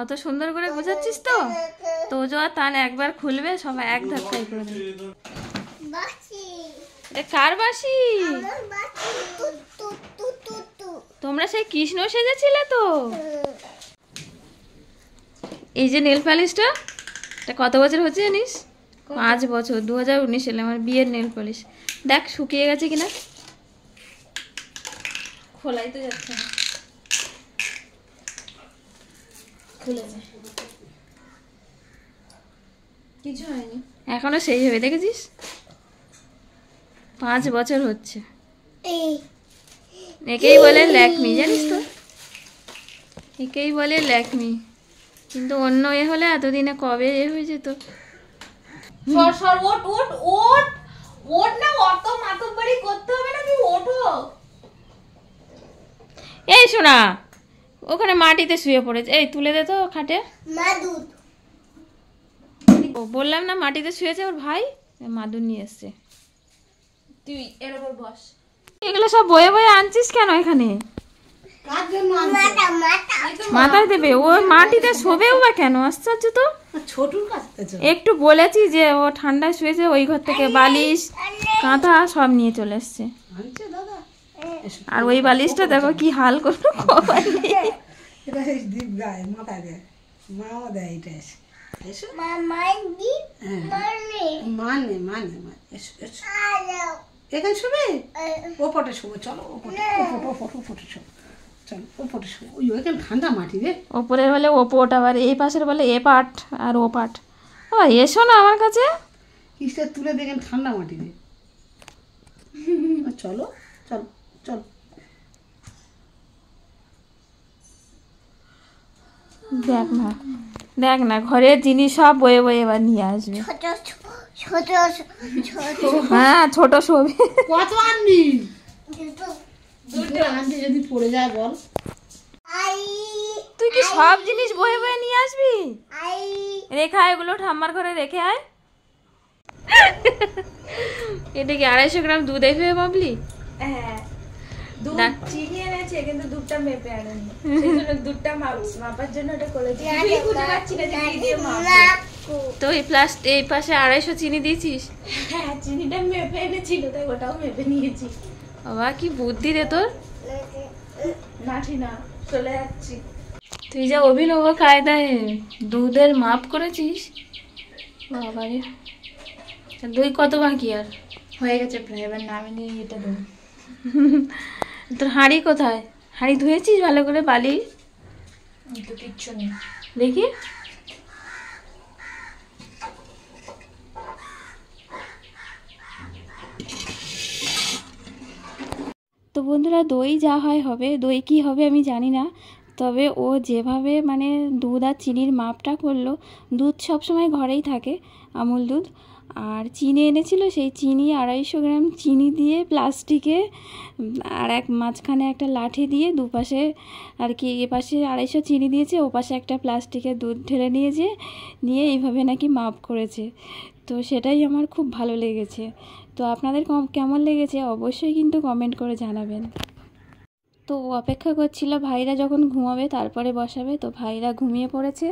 অত সুন্দর করে বোঝাচ্ছিস তো তোজো আর তান একবার খুলবে সবাই এক ধাক্কায় করে দেবে। এটা কার বাঁশি? তোমরা সেই কৃষ্ণ সেজেছিলে তো? এই যে নেল পালিশটা, এটা কত বছর হচ্ছে জানিস? 5 বছর, 2019 সালে আমার বিয়ের নেল পালিশ। দেখ শুকিয়ে গেছে কিনা, খোলাই তো যাচ্ছে না। খুলেছে, কিছু হয়নি এখনো সেই হবে, দেখেছিস? 5 বছর হচ্ছে। একেই বলে ল্যাকমি, জানিস তো? একেই বলে ল্যাকমি, কিন্তু অন্য এ হলে এতদিনে কবে এ হয়ে যেত। সর সর, ওট ওট ওট ওট না, অত মাতব্বরি করতে হবে না, তুই ওঠো। এই শোনা, ওখানে মাটিতে শুয়ে পড়েছে, এই তুলে দে তো খাটে। বললাম না মাটিতে শুয়েছে ওর ভাই, মাদুর নিয়ে এসছে। তুই এর উপর বস। এগুলো সব বয়ে বয়ে আনছিস কেন এখানে? মাথায় দেবে, ও মাটিতে শোবেও বা কেন? আশ্চর্য তো। ছোটুর কাছে একটু বলেছি যে ও ঠান্ডায় শুয়েছে, ওই ঘর থেকে বালিশ কাঁথা সব নিয়ে চলে এসছে। আর ওই বালিশটা দেখো কি হাল করলো। এটা সেই দীপ গায়ে মাথায় দেয়, মাও দেয়। এটা এসে এসো, মানে মানে এসো এসো, এখানে শুবে, ওপরে শুবো। চলো ওপরে, ওপরে শুবো, চলো ওপরে শুবো। ওই ওইখানে ঠান্ডা মাটি রে। ওপরে বলে ওপট, আবার এই পাশের বলে এ পাট আর ও পাট। এসো না আমার কাছে, কিসটা তুলে দেখেন ঠান্ডা মাটি রে। চলো চলো চলো। দেখ না দেখ না, ঘরের জিনিস সব বয়ে বয়ে এবার নিয়ে আসবে। হ্যাঁ ছোট শোবে। কত আনবি? দুটো আনতে যদি পড়ে যায় বল। তুই কি সব জিনিস বয়ে বয়ে নিয়ে আসবি? রেখা এগুলো ঠাম্মার ঘরে রেখে আয়। এটা কি 250 গ্রাম দুধ এসে ভাবলি? হ্যাঁ, দুধ চিনি এনেছে কিন্তু দুধটা মেপে আনেনি, সেজন্য দুধটা মাপার জন্য এটা করেছি। কিছুই খুঁজে পাচ্ছি না যে কি দিয়ে মাপবো। তো এই পাশে 250 চিনি দিয়েছিস? হ্যাঁ, চিনিটা মেপে এনেছিল, তাই ওটাও মেপে নিয়েছি। বাবা কি বুদ্ধি রে তোর। নাঠি না, চলে যাচ্ছি। তুই যা অভিনব কায়দায় দুধের মাপ করেছিস বাবারে। দই কত বাকি আর? হয়ে গেছে প্রায়, এবার নামে নিয়ে এটা দেবো। তোর হাঁড়ি কোথায়? হাঁড়ি ধুয়েছিস ভালো করে? বালি তো কিচ্ছু নেই, দেখি। তো বন্ধুরা, দই যা হয় হবে, দই কি হবে আমি জানি না, তবে ও যেভাবে মানে দুধ আর চিনির মাপটা করলো, দুধ সবসময় ঘরেই থাকে, আমুল দুধ, আর চিনি এনেছিল, সেই চিনি 250 গ্রাম চিনি দিয়ে প্লাস্টিকে আর এক মাঝখানে একটা লাঠি দিয়ে দুপাশে আর কি, এপাশে 250 চিনি দিয়েছে, ওপাশে একটা প্লাস্টিকের দুধ ঢেলে নিয়ে এইভাবে নাকি মাপ করেছে। তো সেটাই আমার খুব ভালো লেগেছে। তো আপনাদের কেমন লেগেছে অবশ্যই কিন্তু কমেন্ট করে জানাবেন। তো অপেক্ষা করছিল ভাইরা যখন ঘুমাবে তারপরে বসাবে, তো ভাইরা ঘুমিয়ে পড়েছে।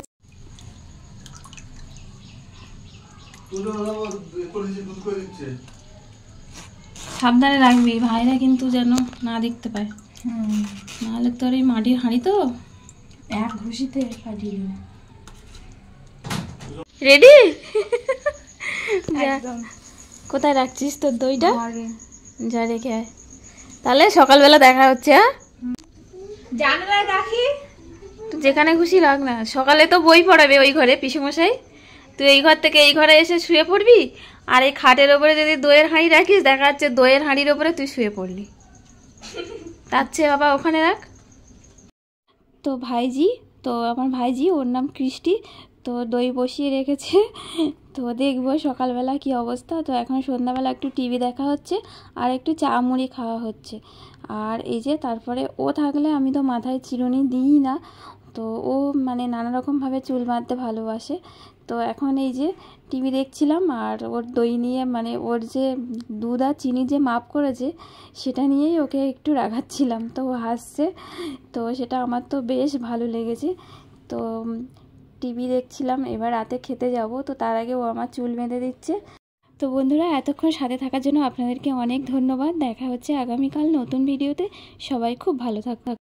সাবধানে রাখবি, ভাইরা কিন্তু যেন না দেখতে পায়, নাহলে তোর এই মাটির হাঁড়ি তো এক ঘুষিতে ফাটিয়ে দেবে। রেডি? একদম। কোথায় রাখছিস তোর দইটা? আগে যা রেখে আয়, তাহলে সকালবেলা দেখা হচ্ছে। হ্যাঁ, জানালায় রাখি, তুই যেখানে খুশি রাখ না। সকালে তো বই পড়াবে ওই ঘরে পিসেমশাই, তুই এই ঘর থেকে এই ঘরে এসে শুয়ে পড়বি, আর এই খাটের ওপরে যদি দইয়ের হাঁড়ি রাখিস দেখা যাচ্ছে দইয়ের হাঁড়ির ওপরে তুই শুয়ে পড়লি। তার চেয়ে বাবা ওখানে রাখ। তো ভাইজি, তো আমার ভাইজি, ওর নাম কৃষ্টি, তো দই বসিয়ে রেখেছে, তো দেখবো সকালবেলা কি অবস্থা। তো এখন সন্ধ্যাবেলা একটু টিভি দেখা হচ্ছে আর একটু চা মুড়ি খাওয়া হচ্ছে। আর এই যে তারপরে ও থাকলে আমি তো মাথায় চিরুনি দিই না, তো ও মানে নানা রকমভাবে চুল বাঁধতে ভালোবাসে। তো এখন এই যে টিভি দেখছিলাম আর ওর দই নিয়ে, মানে ওর যে দুধ আর চিনি যে মাপ করেছে সেটা নিয়েই ওকে একটু রাগাচ্ছিলাম, তো ও হাসছে, তো সেটা আমার তো বেশ ভালো লেগেছে। তো টিভি দেখছিলাম, এবার রাতে খেতে যাব, তো তার আগে ও আমার চুল বেঁধে দিচ্ছে। তো বন্ধুরা এতক্ষণ সাথে থাকার জন্য আপনাদেরকে অনেক ধন্যবাদ। দেখা হচ্ছে আগামীকাল নতুন ভিডিওতে। সবাই খুব ভালো থাকবে।